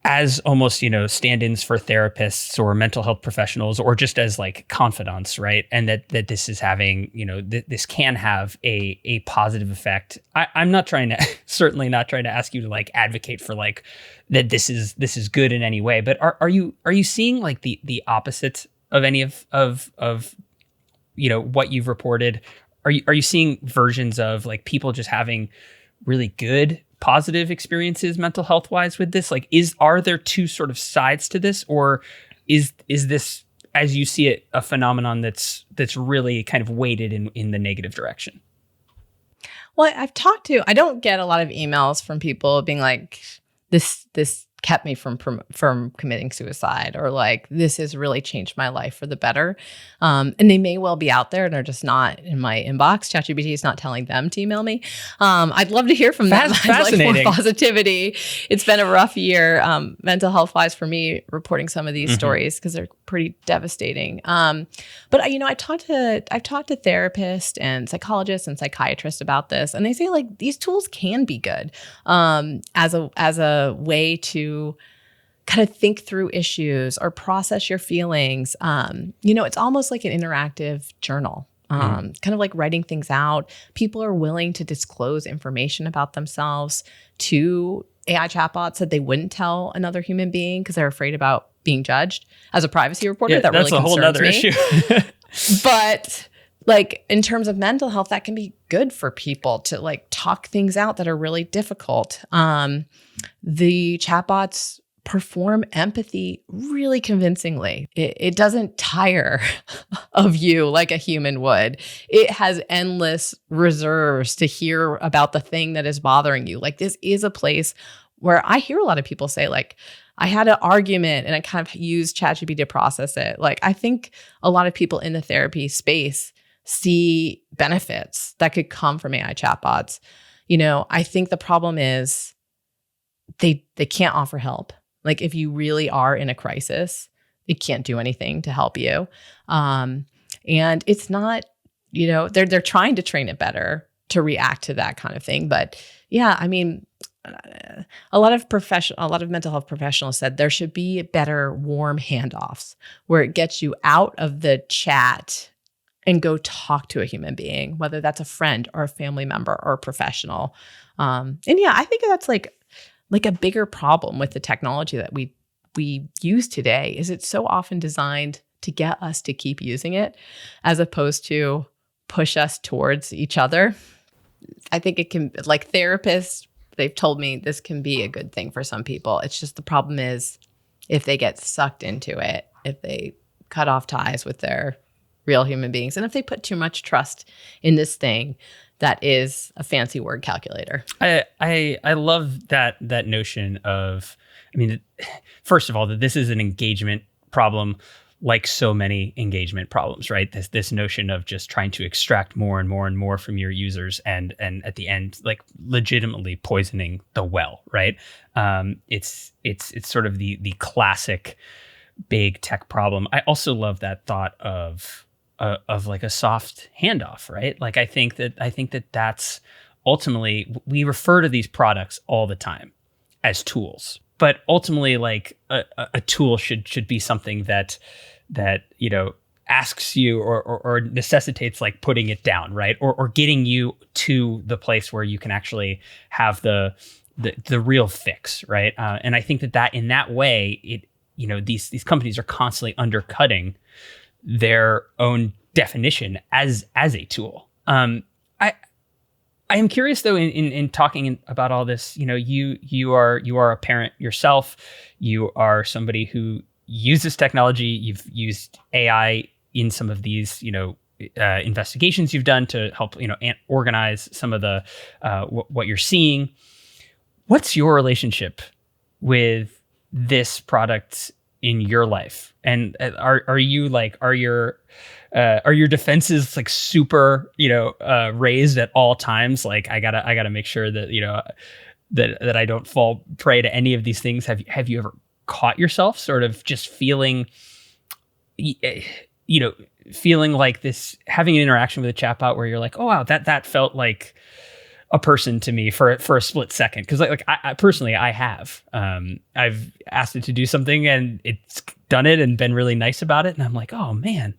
S2: as almost, you know, stand-ins for therapists or mental health professionals, or just as like confidants, right? And that this is having, you know, this can have a positive effect. I'm not trying to, certainly not trying to ask you to like advocate for like that this is good in any way, but are you seeing like the opposite of any of you know what you've reported? Are you seeing versions of like people just having really good positive experiences mental health wise with this? Like, are there two sort of sides to this, or is this, as you see it, a phenomenon that's really kind of weighted in the negative direction?
S1: Well, I don't get a lot of emails from people being like, this kept me from committing suicide, or like, this has really changed my life for the better. And they may well be out there and are just not in my inbox. ChatGPT is not telling them to email me. I'd love to hear from them.
S2: Fascinating.
S1: I'd like more positivity. It's been a rough year, mental health wise for me, reporting some of these stories because they're pretty devastating. But you know, I've talked to therapists and psychologists and psychiatrists about this, and they say like these tools can be good as a way to kind of think through issues or process your feelings. You know, it's almost like an interactive journal, kind of like writing things out. People are willing to disclose information about themselves to AI chatbots that they wouldn't tell another human being because they're afraid about being judged. As a privacy reporter, that really concerns me. That's a whole nother issue. But like in terms of mental health, that can be good for people to like talk things out that are really difficult. The chatbots perform empathy really convincingly. It doesn't tire of you like a human would. It has endless reserves to hear about the thing that is bothering you. Like, this is a place where I hear a lot of people say like, I had an argument and I kind of used ChatGPT to process it. Like, I think a lot of people in the therapy space see benefits that could come from AI chatbots. You know, I think the problem is they can't offer help. Like, if you really are in a crisis, it can't do anything to help you. And it's not, you know, they're trying to train it better to react to that kind of thing. But yeah, I mean, a lot of mental health professionals said there should be better warm handoffs where it gets you out of the chat and go talk to a human being, whether that's a friend or a family member or a professional. And yeah, I think that's like a bigger problem with the technology that we use today is it's so often designed to get us to keep using it as opposed to push us towards each other. I think it can, like therapists, they've told me this can be a good thing for some people. It's just the problem is if they get sucked into it, if they cut off ties with their real human beings, and if they put too much trust in this thing that is a fancy word calculator.
S2: I love that notion of, I mean, first of all, that this is an engagement problem, like so many engagement problems, right? This notion of just trying to extract more and more and more from your users, and at the end, like legitimately poisoning the well, right? It's sort of the classic big tech problem. I also love that thought of like a soft handoff, right? Like I think that that's ultimately, we refer to these products all the time as tools, but ultimately like a tool should be something that, you know, asks you or necessitates like putting it down, right? Or getting you to the place where you can actually have the real fix, right? And I think that in that way, these companies are constantly undercutting their own definition as a tool. I am curious though, in talking about all this, you are a parent yourself. You are somebody who uses technology. You've used AI in some of these, investigations you've done to help, organize some of the what you're seeing. What's your relationship with this product in your life? And are your defenses like super, raised at all times? Like I gotta make sure that, that I don't fall prey to any of these things. Have you ever caught yourself sort of just feeling like this, having an interaction with a chatbot where you're like, oh wow, that felt like a person to me for a split second? Because I personally, I have. I've asked it to do something and it's done it and been really nice about it, and I'm like, oh man,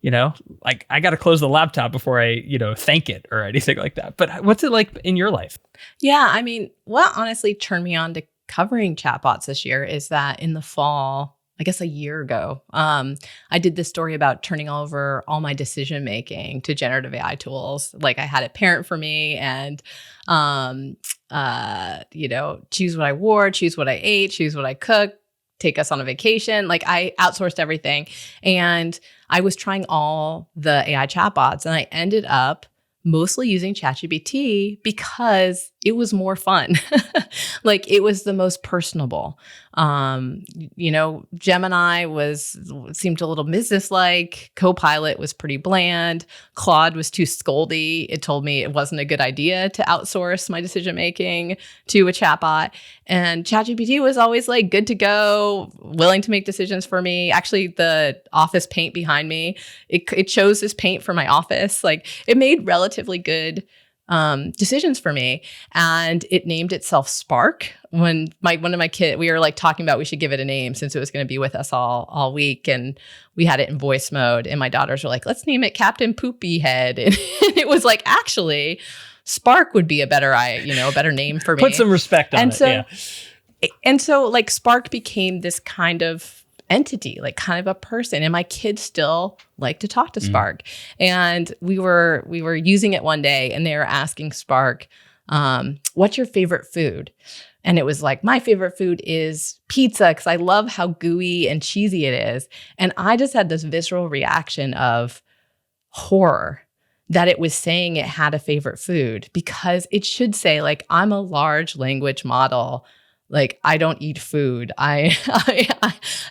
S2: I got to close the laptop before I thank it or anything like that. But what's it like in your life?
S1: Yeah, I mean, what honestly turned me on to covering chatbots this year is that in the fall, I guess a year ago, I did this story about turning over all my decision making to generative AI tools. Like I had it parent for me and, choose what I wore, choose what I ate, choose what I cooked, take us on a vacation. Like I outsourced everything. And I was trying all the AI chatbots and I ended up mostly using ChatGPT because it was more fun. Like it was the most personable. Gemini seemed a little business-like. Copilot was pretty bland. Claude was too scoldy. It told me it wasn't a good idea to outsource my decision-making to a chatbot. And ChatGPT was always like good to go, willing to make decisions for me. Actually, the office paint behind me, it chose this paint for my office. Like it made relatively good decisions for me. And it named itself Spark. When one of my kids, we were like talking about we should give it a name since it was going to be with us all week. And we had it in voice mode. And my daughters were like, let's name it Captain Poopy Head. And it was like, actually, Spark would be a better name for me.
S2: Put some respect on it.
S1: And so like Spark became this kind of entity, like kind of a person. And my kids still like to talk to Spark. And we were using it one day and they were asking Spark, what's your favorite food? And it was like, my favorite food is pizza because I love how gooey and cheesy it is. And I just had this visceral reaction of horror that it was saying it had a favorite food, because it should say like, I'm a large language model. Like I don't eat food. And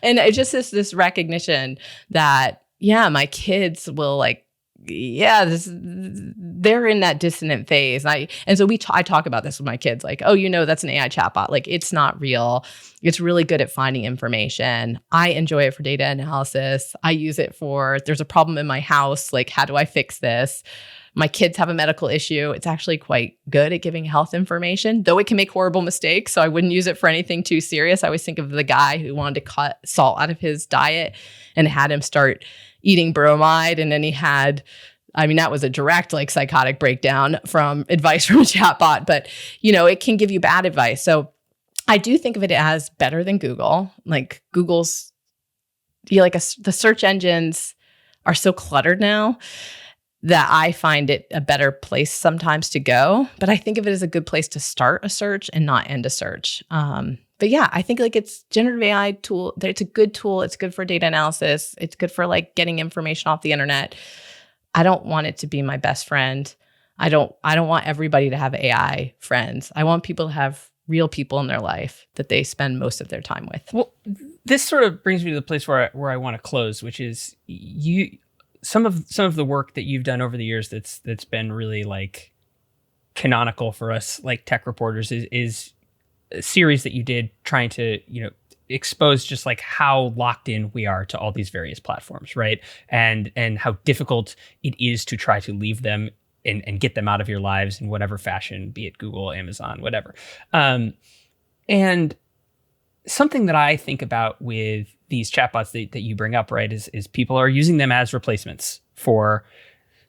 S1: it just is this recognition that, yeah, my kids will like, they're in that dissonant phase. And so I talk about this with my kids, like, oh, that's an AI chatbot. Like it's not real. It's really good at finding information. I enjoy it for data analysis. I use it for, there's a problem in my house. Like, how do I fix this? My kids have a medical issue. It's actually quite good at giving health information, though it can make horrible mistakes. So I wouldn't use it for anything too serious. I always think of the guy who wanted to cut salt out of his diet and had him start eating bromide. And then that was a direct like psychotic breakdown from advice from a chatbot, but it can give you bad advice. So I do think of it as better than Google. Like Google's, the search engines are so cluttered now that I find it a better place sometimes to go. But I think of it as a good place to start a search and not end a search. But yeah, I think like it's generative AI tool. It's a good tool. It's good for data analysis. It's good for like getting information off the internet. I don't want it to be my best friend. I don't want everybody to have AI friends. I want people to have real people in their life that they spend most of their time with.
S2: Well, this sort of brings me to the place where I want to close, which is some of the work that you've done over the years that's been really like canonical for us like tech reporters is a series that you did trying to expose just like how locked in we are to all these various platforms, right? And how difficult it is to try to leave them and get them out of your lives in whatever fashion, be it Google, Amazon, whatever. And something that I think about with these chatbots that you bring up, right, is people are using them as replacements for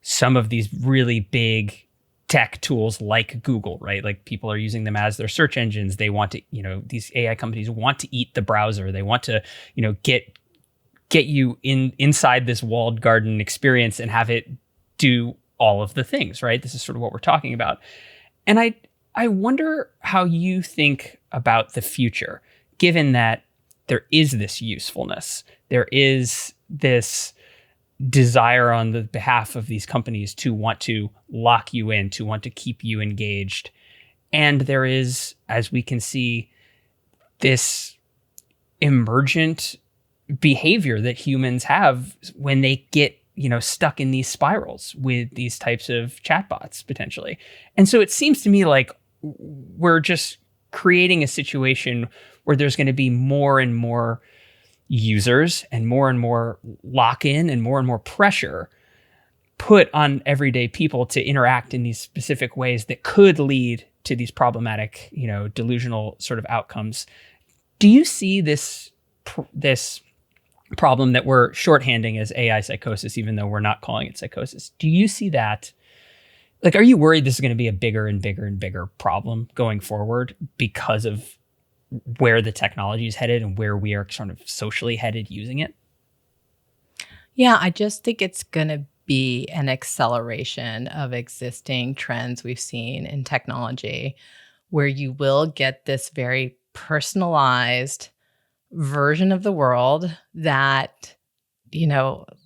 S2: some of these really big tech tools like Google, right? Like people are using them as their search engines. They want to, these AI companies want to eat the browser. They want to, get you inside this walled garden experience and have it do all of the things, right? This is sort of what we're talking about. And I wonder how you think about the future, given that there is this usefulness, there is this desire on the behalf of these companies to want to lock you in, to want to keep you engaged. And there is, as we can see, this emergent behavior that humans have when they get, stuck in these spirals with these types of chatbots potentially. And so it seems to me like we're just creating a situation where there's going to be more and more users and more lock-in and more pressure put on everyday people to interact in these specific ways that could lead to these problematic, delusional sort of outcomes. Do you see this problem that we're shorthanding as AI psychosis, even though we're not calling it psychosis? Do you see that? Like, are you worried this is going to be a bigger and bigger and bigger problem going forward because of where the technology is headed and where we are sort of socially headed using it?
S1: Yeah, I just think it's going to be an acceleration of existing trends we've seen in technology, where you will get this very personalized version of the world that,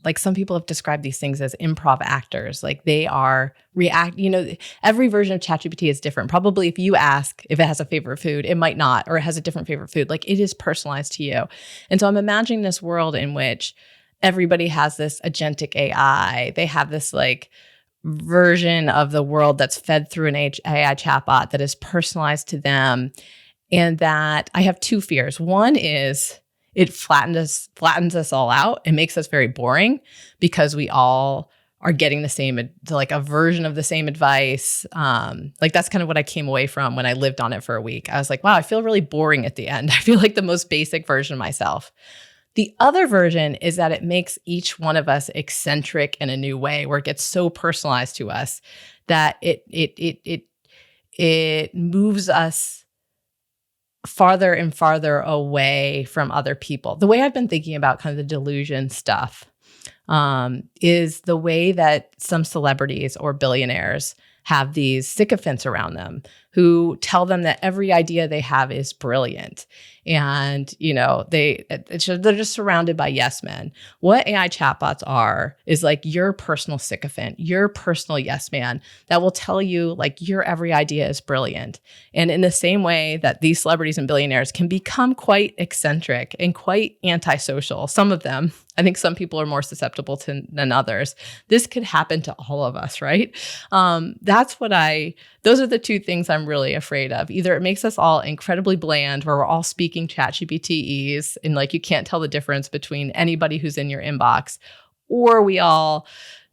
S1: like some people have described these things as improv actors. Like they are every version of ChatGPT is different. Probably if you ask if it has a favorite food, it might not, or it has a different favorite food. Like it is personalized to you. And so I'm imagining this world in which everybody has this agentic AI. They have this like version of the world that's fed through an AI chatbot that is personalized to them. And that I have two fears. One is it flattens us all out. It makes us very boring because we all are getting the same, like a version of the same advice. Like that's kind of what I came away from when I lived on it for a week. I was like, wow, I feel really boring at the end. I feel like the most basic version of myself. The other version is that it makes each one of us eccentric in a new way, where it gets so personalized to us that it moves us farther and farther away from other people. The way I've been thinking about kind of the delusion stuff is the way that some celebrities or billionaires have these sycophants around them who tell them that every idea they have is brilliant. And, they're just surrounded by yes men. What AI chatbots are is like your personal sycophant, your personal yes man that will tell you like your every idea is brilliant. And in the same way that these celebrities and billionaires can become quite eccentric and quite antisocial, some of them, I think some people are more susceptible than others. This could happen to all of us, right? Those are the two things I'm really afraid of. Either it makes us all incredibly bland, where we're all speaking ChatGPTs and like you can't tell the difference between anybody who's in your inbox, or we all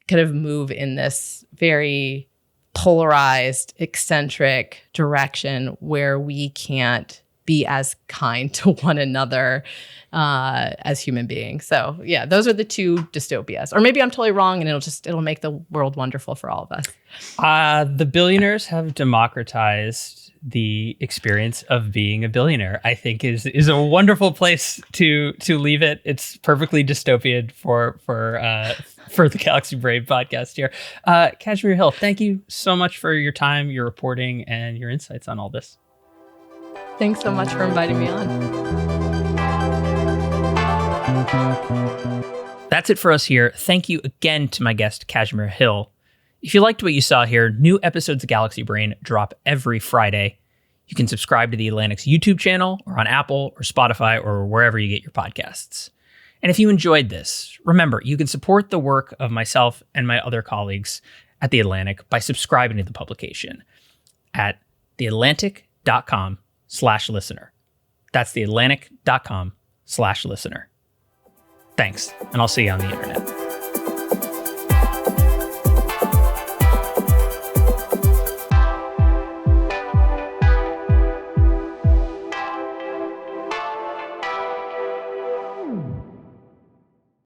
S1: kind of move in this very polarized, eccentric direction where we can't be as kind to one another as human beings. So yeah, those are the two dystopias. Or maybe I'm totally wrong and it'll make the world wonderful for all of us.
S2: The billionaires have democratized the experience of being a billionaire. I think is a wonderful place to leave it. It's perfectly dystopian for the Galaxy Brain podcast here. Kashmir Hill, thank you so much for your time, your reporting, and your insights on all this.
S1: Thanks so much for inviting me on.
S2: That's it for us here. Thank you again to my guest, Kashmir Hill. If you liked what you saw here, new episodes of Galaxy Brain drop every Friday. You can subscribe to The Atlantic's YouTube channel or on Apple or Spotify or wherever you get your podcasts. And if you enjoyed this, remember, you can support the work of myself and my other colleagues at The Atlantic by subscribing to the publication at theatlantic.com/listener. That's theatlantic.com/listener. Thanks, and I'll see you on the internet.